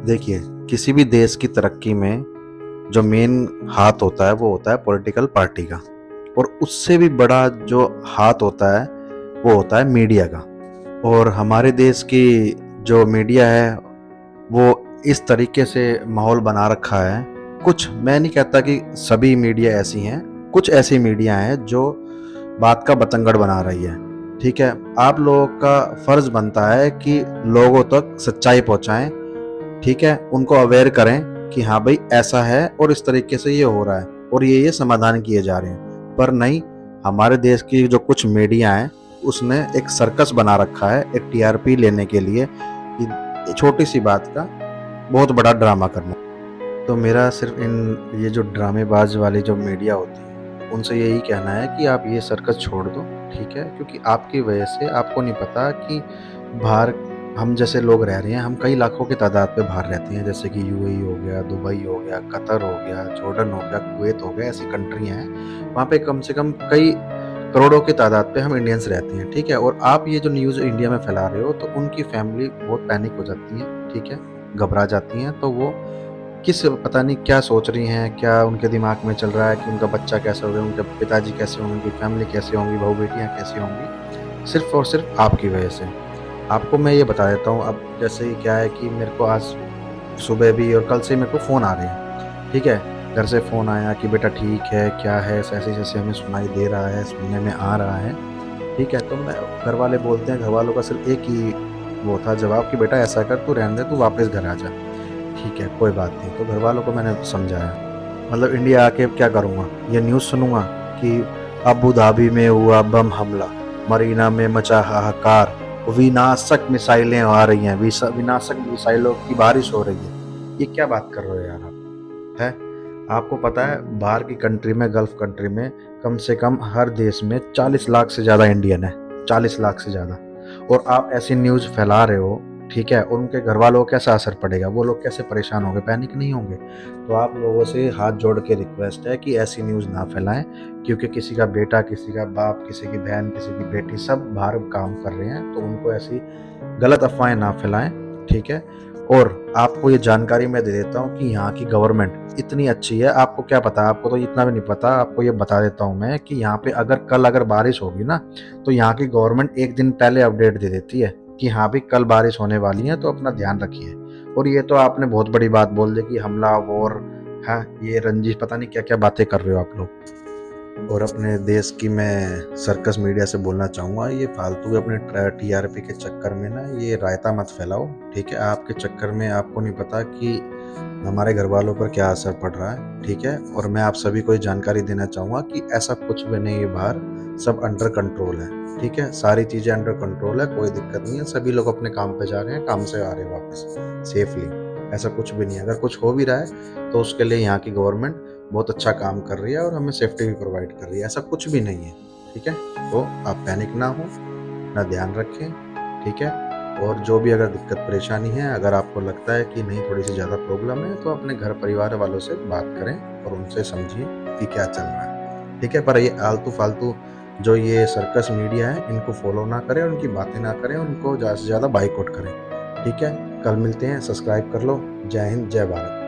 देखिए, किसी भी देश की तरक्की में जो मेन हाथ होता है वो होता है पॉलिटिकल पार्टी का। और उससे भी बड़ा जो हाथ होता है वो होता है मीडिया का। और हमारे देश की जो मीडिया है वो इस तरीके से माहौल बना रखा है। कुछ, मैं नहीं कहता कि सभी मीडिया ऐसी हैं, कुछ ऐसी मीडिया हैं जो बात का बतंगड़ बना रही है। ठीक है, आप लोगों का फर्ज बनता है कि लोगों तक सच्चाई पहुंचाएं। ठीक है, उनको अवेयर करें कि हाँ भाई ऐसा है और इस तरीके से ये हो रहा है और ये समाधान किए जा रहे हैं। पर नहीं, हमारे देश की जो कुछ मीडिया है उसने एक सर्कस बना रखा है एक टीआरपी लेने के लिए कि छोटी सी बात का बहुत बड़ा ड्रामा करना। तो मेरा सिर्फ इन ये जो ड्रामेबाज वाली जो मीडिया होती है उनसे यही कहना है कि आप ये सर्कस छोड़ दो। ठीक है, क्योंकि आपकी वजह से आपको नहीं पता कि बाहर हम जैसे लोग रह रहे हैं, हम कई लाखों की तादाद पे बाहर रहते हैं, जैसे कि यूएई हो गया, दुबई हो गया, कतर हो गया, जॉर्डन हो गया, कुवैत हो गया, ऐसी कंट्रियां हैं वहाँ पे कम से कम कई करोड़ों की तादाद पे हम इंडियंस रहते हैं। ठीक है, और आप ये जो न्यूज़ इंडिया में फैला रहे हो तो उनकी फैमिली बहुत पैनिक हो जाती है। ठीक है, घबरा जाती हैं। तो वो किस पता नहीं क्या सोच रही हैं, क्या उनके दिमाग में चल रहा है कि उनका बच्चा कैसा होगा, उनके पिताजी कैसे होंगे, उनकी फैमिली कैसी होंगी, बहू बेटियाँ कैसी होंगी, सिर्फ और सिर्फ आपकी वजह से। आपको मैं ये बता देता हूँ, अब जैसे ही क्या है कि मेरे को आज सुबह भी और कल से मेरे को फ़ोन आ रहे हैं। ठीक है, घर से फ़ोन आया कि बेटा ठीक है, क्या है, ऐसे जैसे हमें सुनाई दे रहा है, सुनने में आ रहा है। ठीक है, तो मैं घर वाले बोलते हैं, घर वालों का सिर्फ एक ही वो था जवाब कि बेटा ऐसा कर, तू रहने दे, तू वापस घर आ जा। ठीक है, कोई बात नहीं। तो घरवालों को मैंने समझाया, मतलब इंडिया आके क्या करूँगा, ये न्यूज़ सुनूँगा कि अबू धाबी में हुआ बम हमला, मरीना में मचा हाहाकार, विनाशक मिसाइलें आ रही हैं, विनाशक मिसाइलों की बारिश हो रही है। ये क्या बात कर रहे हो यार आप? है, आपको पता है बाहर की कंट्री में, गल्फ कंट्री में कम से कम हर देश में 40 लाख से ज़्यादा इंडियन है, 40 लाख से ज़्यादा। और आप ऐसी न्यूज़ फैला रहे हो। ठीक है, और उनके घर वालों को कैसा असर पड़ेगा, वो लोग कैसे परेशान होंगे, पैनिक नहीं होंगे? तो आप लोगों से हाथ जोड़ के रिक्वेस्ट है कि ऐसी न्यूज़ ना फैलाएं, क्योंकि किसी का बेटा, किसी का बाप, किसी की बहन, किसी की बेटी सब बाहर काम कर रहे हैं, तो उनको ऐसी गलत अफवाहें ना फैलाएं। ठीक है, और आपको ये जानकारी मैं दे देता हूँ कि यहाँ की गवर्नमेंट इतनी अच्छी है, आपको क्या पता, आपको तो इतना भी नहीं पता, आपको ये बता देता हूँ मैं कि यहाँ पे अगर बारिश होगी ना तो यहाँ की गवर्नमेंट एक दिन पहले अपडेट दे देती है कि हाँ भी कल बारिश होने वाली है, तो अपना ध्यान रखिए। और ये तो आपने बहुत बड़ी बात बोल दी कि हमला, वॉर, हाँ ये रंजिश, पता नहीं क्या क्या बातें कर रहे हो आप लोग। और अपने देश की मैं सर्कस मीडिया से बोलना चाहूँगा, ये फालतू अपने टीआरपी के चक्कर में ना ये रायता मत फैलाओ। ठीक है, आपके चक्कर में आपको नहीं पता कि हमारे घर वालों पर क्या असर पड़ रहा है। ठीक है, और मैं आप सभी को ये जानकारी देना चाहूँगा कि ऐसा कुछ भी नहीं है बाहर, सब अंडर कंट्रोल है। ठीक है, सारी चीज़ें अंडर कंट्रोल है, कोई दिक्कत नहीं है, सभी लोग अपने काम पे जा रहे हैं, काम से आ रहे हैं वापस सेफली। ऐसा कुछ भी नहीं है, अगर कुछ हो भी रहा है तो उसके लिए यहाँ की गवर्नमेंट बहुत अच्छा काम कर रही है और हमें सेफ्टी भी प्रोवाइड कर रही है, ऐसा कुछ भी नहीं है। ठीक है, तो आप पैनिक ना हो, अपना ध्यान रखें। ठीक है, और जो भी अगर दिक्कत परेशानी है, अगर आपको लगता है कि नहीं थोड़ी सी ज़्यादा प्रॉब्लम है, तो अपने घर परिवार वालों से बात करें और उनसे समझिए कि क्या चल रहा है। ठीक है, पर ये आलतू फालतू जो ये सर्कस मीडिया है इनको फॉलो ना करें, उनकी बातें ना करें, उनको ज़्यादा से ज़्यादा बाइकआउट करें। ठीक है, कल मिलते हैं, सब्सक्राइब कर लो। जय हिंद, जय भारत।